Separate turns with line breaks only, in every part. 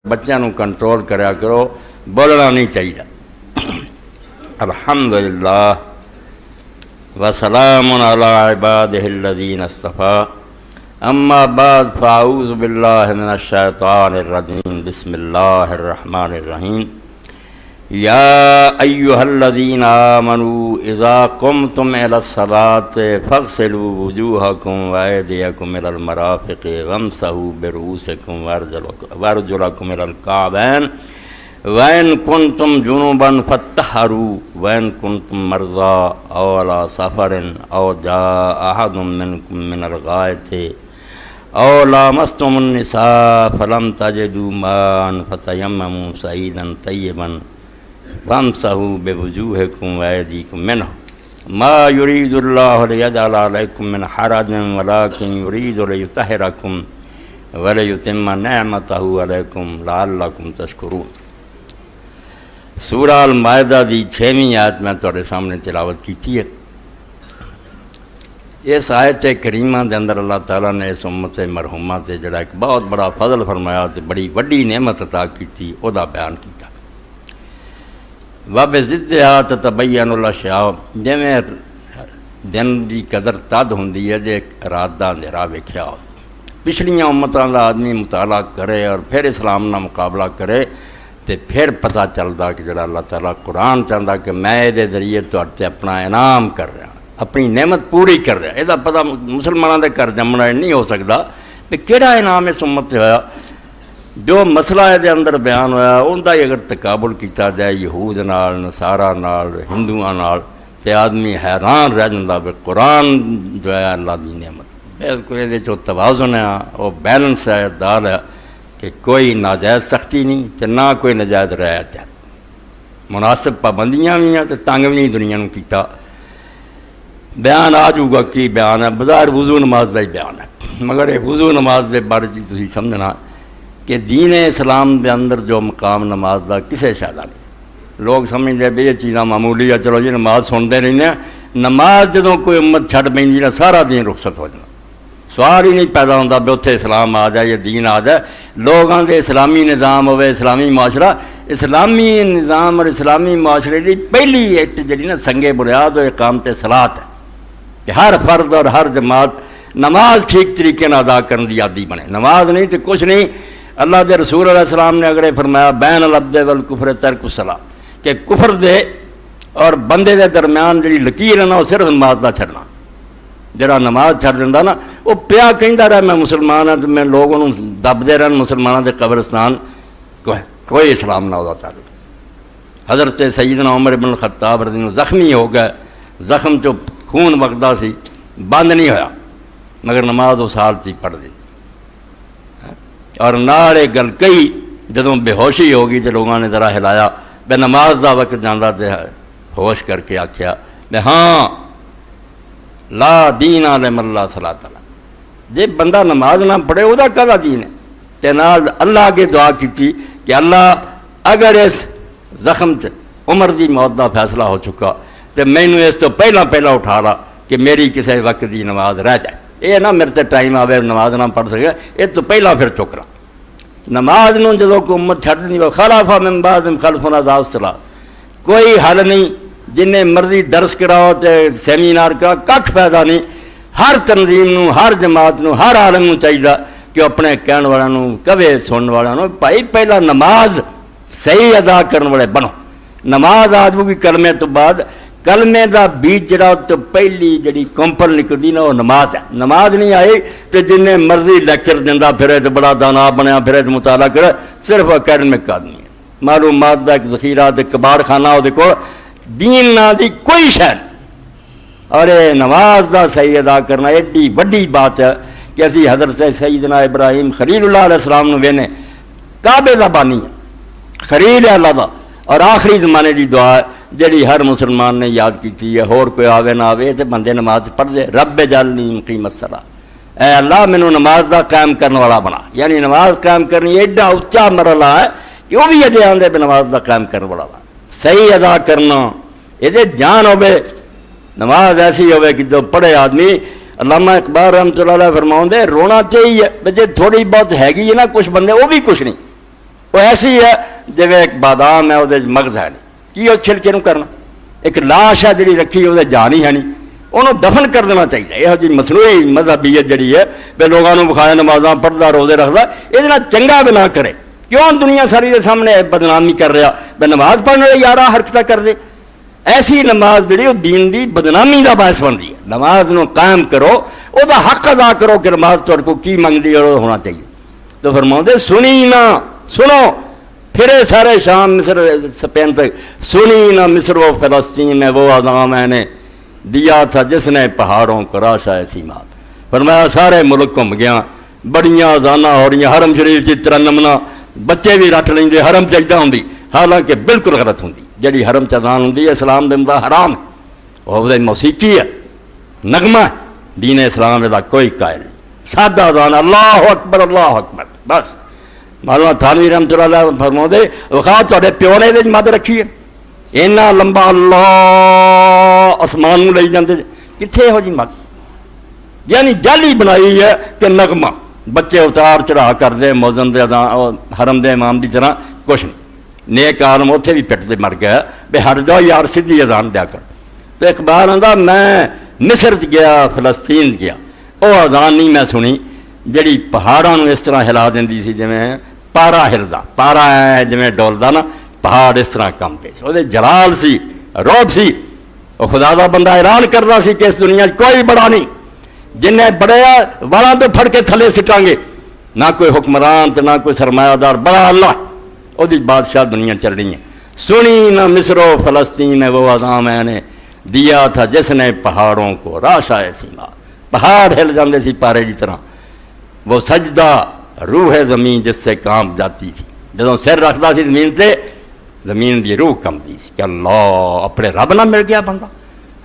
بچوں کو کنٹرول کریا کرو، بولنا نہیں چاہیے۔ الحمدللہ وسلام علی عبادہ الذین اصطفیٰ، اما بعد فاعوذ باللہ من الشیطان الرجیم، بسم اللہ الرحمن الرحیم۔ یا ایہا الذین آمنوا اذا قمتم الی الصلاۃ فاغسلوا وجوہکم وایدیکم الی المرافق وامسحوا برؤوسکم وارجلکم الی الکعبین وَإِن كُنتُمْ جُنُوبًا فَاطَّهَّرُوا وَإِن كُنتُمْ مَرْضَىٰ أَوْ عَلَىٰ سَفَرٍ أَوْ جَاءَ أَحَدٌ مِّنكُم مِّنَ الْغَائِطِ أَوْ لَامَسْتُمُ النِّسَاءَ فَلَمْ تَجِدُوا مَاءً فَتَيَمَّمُوا صَعِيدًا طَيِّبًا فَامْسَحُوا بِوُجُوهِكُمْ وَأَيْدِيكُم مِّنْهُ مَا يُرِيدُ اللَّهُ لِيَجْعَلَ عَلَيْكُم مِّنْ حَرَجٍ وَلَٰكِن يُرِيدُ لِيُطَهِّرَكُمْ وَلِيُتِمَّ نِعْمَتَهُ عَلَيْكُمْ لَعَلَّكُمْ تَشْكُرُونَ۔ سورہ المائدہ دی 6ویں آیت میں تھوڑے سامنے تلاوت کی ہے۔ اس آیت کریمہ دے اندر اللہ تعالیٰ نے اس امت مرحومہ تے جڑا ایک بہت بڑا فضل فرمایا تے بڑی وڈی نعمت عطا کی او دا بیان کیتا۔ وَبِضِدِّهَا تَتَبَيَّنُ الْأَشْيَاءُ، جویں دن دی قدر تد ہوندی ہے جے رات دا اندھیرا ویکھیا ہو۔ پچھلیاں امتاں دا آدمی مطالعہ کرے اور پھر اسلام نال مقابلہ کرے تے پھر پتہ چلدا کہ جڑا اللہ تعالیٰ قرآن چاہتا کہ میں دے ذریعے تے اپنا انعام کر رہا، اپنی نعمت پوری کر رہا۔ یہ پتہ مسلمانوں دے گھر جمنا نہیں ہو سکتا کہ کیڑا انعام اس امت سے ہویا۔ جو مسئلہ دے اندر بیان ہویا ان دا اگر تقابل کیتا جائے یہود نال، نصارہ نال، ہندوؤں نال، تے آدمی حیران رہ جاندا کہ قرآن جو ہے اللہ دی نعمت بالکل یہ توازن ہے، وہ بیلنس ہے، دال ہے کہ کوئی ناجائز سختی نہیں تے نہ کوئی ناجائز رعایت ہے، مناسب پابندیاں بھی ہیں تے تنگ بھی نہیں دنیا نو کیتا۔ بیان آ جاؤگا کی بیان ہے، بظاہر وضو نماز کا ہی بیان ہے، مگر یہ وضو نماز کے بارے تسی سمجھنا کہ دین اسلام دے اندر جو مقام نماز دا کسے شاید نہیں۔ لوگ سمجھتے بھی یہ چیزاں معمولی ہے، چلو جی نماز سنتے رہنے ہیں، نماز جدوں کوئی امت چھڈ پی نا سارا دین رخصت ہو جانا، سوال ہی نہیں پیدا ہوتا بھی اتنے اسلام آ جائے یا دین آ جائے۔ لوگوں کے اسلامی نظام ہوئے، اسلامی معاشرہ، اسلامی نظام اور اسلامی معاشرے کی پہلی ایکٹ جڑی نا سنگے بنیاد و اقامت صلاۃ ہے کہ ہر فرد اور ہر جماعت نماز ٹھیک طریقے نال ادا کرنے کی عادی بنے۔ نماز نہیں تو کچھ نہیں۔ اللہ دے رسول علیہ السلام نے اگر فرمایا بین العبد والکفر ترک الصلاۃ، کہ کفر دے اور بندے دے درمیان جڑی لکیر ہے نا وہ صرف نماز دا چھڑنا۔ جڑا نماز چھڑ دینا نا وہ پیا کہندا رہا میں مسلمان ہاں، تو میں لوگوں دبدے رہن مسلمانوں دے قبرستان، کوئی اسلام نہ ہوتا تعلق۔ حضرت سیدنا عمر بن الخطاب رضی اللہ عنہ زخمی ہو گئے، زخم چو خون وگدا سی، بند نہیں ہویا، مگر نماز اس حال سے پڑھ دی۔ اور نالے گل کئی جدوں بے ہوشی ہو گئی تو لوگوں نے ذرا ہلایا بے نماز دا وقت جانا تے ہوش کر کے آکھیا بے ہاں لا دین لمن لا صلاۃ لہ، جے بندہ نماز نہ پڑھے وہ کہدا دین ہے؟ تے نال اللہ اگے دعا کیتی کہ اللہ اگر اس زخم تے عمر دی موت دا فیصلہ ہو چکا تے مینوں اس تو پہلا اٹھا لا کہ میری کسی وقت دی نماز رہ جائے، یہ نہ میرے تے ٹائم آوے نماز نہ پڑھ سکے، یہ تو پہلا پھر چکرا نماز نو جدوں کو امت چھڈ نہیں خلف من بعدہم خلف اضاعوا الصلاۃ، کوئی حل نہیں، جن مرضی درس کراؤ تے سیمینار کا کھ فائدہ نہیں۔ ہر تنظیم نو، ہر جماعت نو، ہر عالم نو چاہیے کہ اپنے کہن والوں کہے سنن والوں بھائی پہلا نماز صحیح ادا کرنے والے بنو۔ نماز آ جائے گی کلمے تو بعد، کلمے دا بیج جڑا تو پہلی جڑی کمپل نکلتی نا وہ نماز ہے۔ نماز نہیں آئی تو جن مرضی لیکچر دینا پھرے تو بڑا دانا بنیا پھرے تو مطالعہ کرے، صرف اکیڈمک آدمی ہے، معلومات دا ایک ذخیرہ تے کباڑ خانہ وہ کو دین نا دی کوئی شے نہیں۔ اور یہ نماز دا صحیح ادا کرنا ایڈی وڈی بات ہے کہ اسی حضرت سیدنا ابراہیم خلیل اللہ علیہ السلام نو وینے، کعبے دا بانی ہے، خلیل ہے اللہ دا، اور آخری زمانے دی دعا ہے جڑی ہر مسلمان نے یاد کی ہے، اور کوئی آوے نہ آوے تے بندے نماز پڑھ دے، رب اجعلنی مقیم الصلاۃ، اے اللہ مینوں نماز دا قائم کرنے والا بنا۔ یعنی نماز قائم کرنی ایڈا اچا مرحلہ ہے کہ وہ بھی اجے آندے نماز دا قائم کرنے والا بنا۔ صحیح ادا کرنا یہ جان ہوے، نماز ایسی ہوے کہ جو پڑھے آدمی علامہ اقبال رحمۃ اللہ علیہ فرماؤں دے رونا چاہیے جی تھوڑی بہت ہے گی ہے نا کچھ بندے وہ بھی کچھ نہیں وہ ایسی ہے جی ایک بادام ہے وہ مغز ہے نہیں، کی وہ چھلکے نو کرنا؟ ایک لاش ہے جی رکھی وہ جان ہی ہے نہیں، انہوں دفن کر دینا چاہیے۔ یہ جی مصنوعی مذہبیت جڑی ہے بے لوگوں بخایا نمازاں پڑھتا روزے رکھتا، یہ چنگا بھی نہ کرے، کیوں دنیا ساری دے سامنے بدنامی کر رہا بے نماز پڑھنے والے یارہ حرکتیں کر دے۔ ایسی نماز جڑی وہ دین دی بدنامی کا باعث بن رہی ہے۔ نماز نو قائم کرو، وہ حق ادا کرو کہ نماز تھوڑے کو کی منگتی اور ہونا چاہیے۔ تو فرماؤں دے سنی نہ سنو، پھرے سارے شام مصر سپین تک، سنی نہ مصر و فلسطین میں وہ اذاں میں نے دیا تھا جس نے پہاڑوں کو راشا سیما۔ فرمایا سارے ملک گھوم گیا، بڑیاں اذاناں ہو رہی، حرم شریف چ ترنمنا بچے بھی رٹ لیں، حرم چاہیے ہوں، حالانکہ بالکل غلط ہوں۔ جڑی حرم چ اذان ہوں اسلام دے اندر حرام، وہ موسیقی ہے، نغمہ ہے، دین اسلام کا کوئی قائل نہیں۔ سادہ اذان اللہ اکبر اللہ اکبر بس۔ مولانا تھانوی رحمۃ اللہ علیہ فرماؤں دے وخا تے پیو نے یہ مد رکھی ہے، اینا لمبا اللہ آسمان لے جاندے کتنے یہو جی مد، یعنی جعلی بنائی ہے کہ نغمہ بچے اتار چڑھا کر دے موزن دے حرم دے امام دی طرح کچھ نہیں۔ نیک عالم اتنے بھی پٹ دے مر گیا بے ہٹ جاؤ یار سیدھی اذان دیا کر۔ تو اقبال آندا میں مصر گیا فلسطین گیا، وہ اذان نہیں میں سنی جڑی پہاڑوں اس طرح ہلا دیندی سی، جویں پارا ہلدا، پارا ہے جویں ڈولدا نا، پہاڑ اس طرح کمتے وہ جلال سی، روب سی۔ وہ خدا دا بندہ اعلان کرتا سی کہ اس دنیا کوئی بڑا نہیں، جنہیں بڑیا والاں تو پھڑ کے تھلے سٹاں گے، نہ کوئی حکمران تو نہ کوئی سرمایہ دار، بڑا اللہ، وہ بادشاہ دنیا چل رہی ہے۔ سنی نہ مصر و فلسطین وہ اذاں میں نے دیا تھا جس نے پہاڑوں کو راشا سیما، پہاڑ ہل جاندے سی پارے کی طرح۔ وہ سجدہ روح زمین جس سے کام جاتی تھی، جدوں سر رکھتا سی زمین تے زمین دی روح کمتی سی کہ اللہ اپنے رب نہ مل گیا بندہ،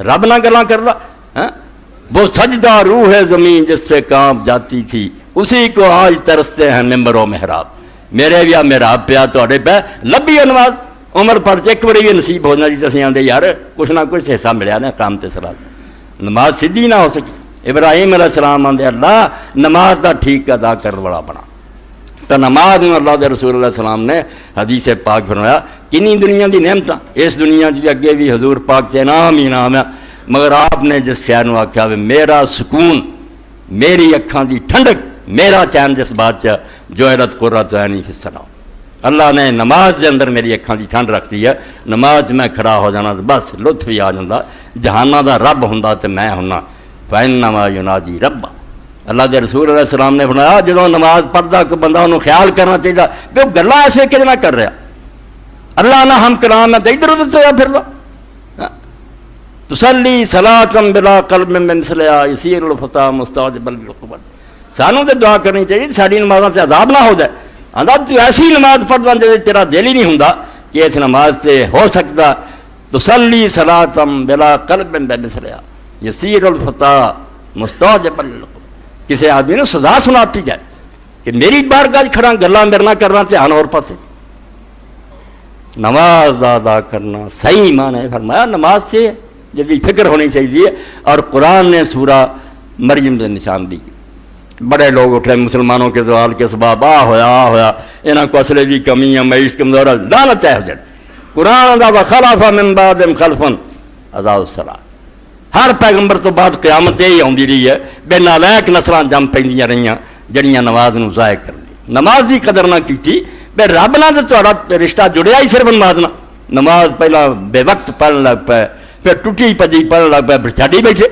رب نہ گلاں کردا۔ وہ سجدہ روح زمین جس سے کام جاتی تھی، اسی کو آج ترستے ہیں ممبر و محراب۔ میرے بھی محراب پیا توڑے پہ لبی نماز عمر پر ایک بڑی بھی نصیب ہونا جی، تصیں آدھے یار کچھ نہ کچھ حصہ ملیا نا کام تے سلاد، نماز سیدھی نہ ہو سکی۔ ابراہیم علیہ السلام آدھے اللہ نماز دا ٹھیک ادا کر والا بنا، تو نماز اللہ دے رسول اللہ السلام نے حدیث پاک فرمایا کنی دنیا دی نعمتاں، اس دنیا بھی اگے بھی حضور پاک کے انعام ہی انعام ہے، مگر آپ نے جس شہر نو آکھیا میرا سکون، میری اکھاں دی ٹھنڈک، میرا چین جس بات چ جو عرت قرۃ عینی فی الصلاۃ، اللہ نے نماز کے اندر میری اکھاں دی ٹھنڈ رکھ دی ہے۔ نماز میں کھڑا ہو جانا تو بس لطف بھی آ جاتا، جہانہ دا رب ہوندا تے میں ہونا، فإنما ینادی ربا۔ اللہ کے رسول علیہ السلام نے فرمایا جدوں نماز پڑھدا کوئی بندہ انہوں خیال کرنا چاہیے بھی وہ گلاں ایسے کہ نہ کر رہا، اللہ نہ ہم کلام ہے تو ادھر ادھر تو پھر لو تسلی صلاۃ بلا قلب من مثلھا یسیر الفتیٰ مستعجبا للعقبۃ۔ سانوں تو دعا کرنی چاہیے ساری نمازاں سے عذاب نہ ہو جائے۔ آندا تو ایسی نماز پڑھدا جے تیرا دل ہی نہیں ہوندا کہ اس نماز تے ہو سکتا تسلی صلاۃ بلا قلب من مثلھا یسیر الفتیٰ مستعجبا للعقبۃ۔ کسی آدمی نے سزا سناتی جائے کہ میری بارگاہ کھڑا گلاں میرے نہ کرنا دھیان اور پاسے۔ نماز ادا کرنا صحیح معنی ہے فرمایا نماز سے جس کی فکر ہونی چاہیے، اور قرآن نے سورہ مریم سے نشان دی۔ بڑے لوگ اٹھے مسلمانوں کے زوال کے سبب ہویا انہاں کو اصلے بھی کمی ہے، معیشت کمزور ہے، لعنت ہے ہو جائے۔ قرآن دا وخلف من بعدہم خلف اضاعوا الصلاۃ، ہر پیغمبر تو بعد قیامت یہی آتی رہی ہے بے نالائق نسلاں جم پہ رہی جڑیاں نماز نو ضائع کر لی، نماز کی قدر نہ کی بے رب نہ تو رشتہ جڑیا ہی صرف نماز نہ۔ نماز پہلا بے وقت پڑھن لگ پے، پھر ٹوٹی پجی پڑھن لگ پے، پھر چھڈی بیٹھے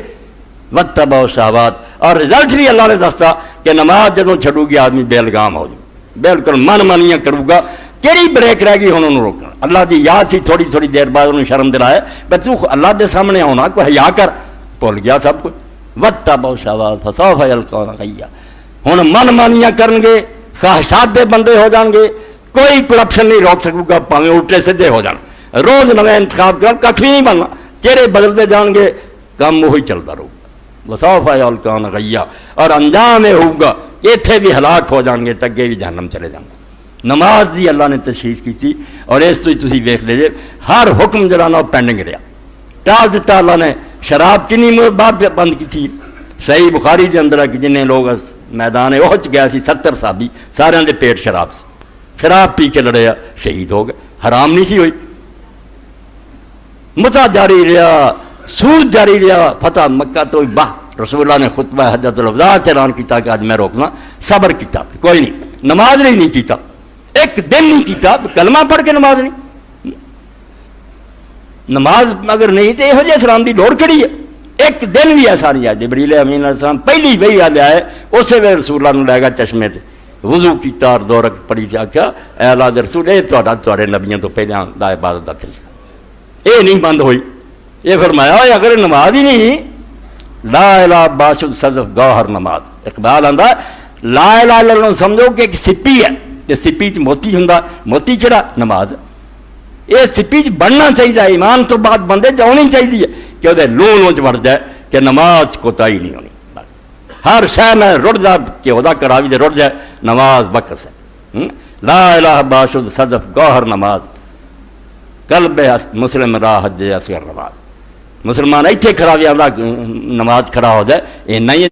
وقت بہت شہوات، اور رزلٹ بھی اللہ نے دستا کہ نماز جدوں چھڈو گی آدمی بے لگام ہو جائے، بالکل من مانیاں کروں گا، کیڑی بریک رہ گئی ہوں انہوں روکنا۔ اللہ دی یاد سی تھوڑی تھوڑی دیر بعد انہوں شرم دلائے بے تو اللہ دے سامنے ہونا کوئی حیا کر، بھول گیا سب کچھ۔ واتبعوا الشہوات فسوف یلقون غیا، ہن من مانیاں کرن گے، خواہشات دے بندے ہو جان گے، کوئی کرپشن نہیں روک سکے گا، پاویں الٹے سیدھے ہو جان، روز نویں انتخاب کر کھ بھی نہیں بننا، چہرے بدلتے جان گے، کام وہی چلتا رہے گا، وسوف یلقون غیا، اور انجام یہ ہوگا کہ اتنے بھی ہلاک ہو جان گے، تگے بھی جہنم چلے جان گے۔ نماز دی اللہ نے تشخیص کی تھی، اور اس تو تسی ویکھ لیجیے ہر حکم جڑا نا پینڈنگ رہا، ٹال دیتا اللہ نے۔ شراب کنی بعد بند کی تھی، صحیح بخاری دے اندر ہے کہ جنہیں لوگ میدان احد گیا سی 70 صحابی، سارے دے پیٹ شراب سے، شراب پی کے لڑیا شہید ہو گئے، حرام نہیں سی ہوئی، متا جاری رہا، سود جاری رہا، فتح مکہ تو باہ رسول اللہ نے خطبہ حجۃ الوداع اعلان کیتا کہ آج میں روکنا، صبر کیتا، کوئی نہیں، نماز نہیں کیتا، ایک دن نہیں کیتا، کلمہ پڑھ کے نماز نہیں، نماز اگر نہیں تو یہ اسلام کی لوڑ کھڑی ہے، ایک دن بھی ایسا نہیں ہے۔ جبریل امین علیہ السلام پہلی وہی آ آئے، اسی ویلے رسول اللہ نے لے گا چشمے تے وضو کیتا اور 2 رکعت پڑھی تے آکھیا اے اللہ دے رسول یہ تہاڈے نبیوں تو پہلے دا عبادت دا طریقہ یہ نہیں بند ہوئی۔ یہ فرمایا اگر نماز ہی نہیں، لا الہ باشد صدف گوہر نماز، اقبال آندا لا الہ الا اللہ سمجھو کہ ایک سپی ہے، تے سپی چ موتی ہوندا، موتی کہڑا؟ نماز۔ یہ سپی چ بننا چاہیے، ایمان تو بعد بندے چ ہونی چاہیے کہ وہ لون وڑ جائے کہ نماز کوتاہی نہیں ہونی، ہر شے میں رڑ جا کہ وہ کراوی دے رڑ جائے، نماز بکس ہے۔ لا الہ باشد صدف گوہر نماز، قلب مسلم راہ حج اصغر نماز، مسلمان ایتھے کھڑا بھی آندا نماز کھڑا ہو جائے، یہ نہیں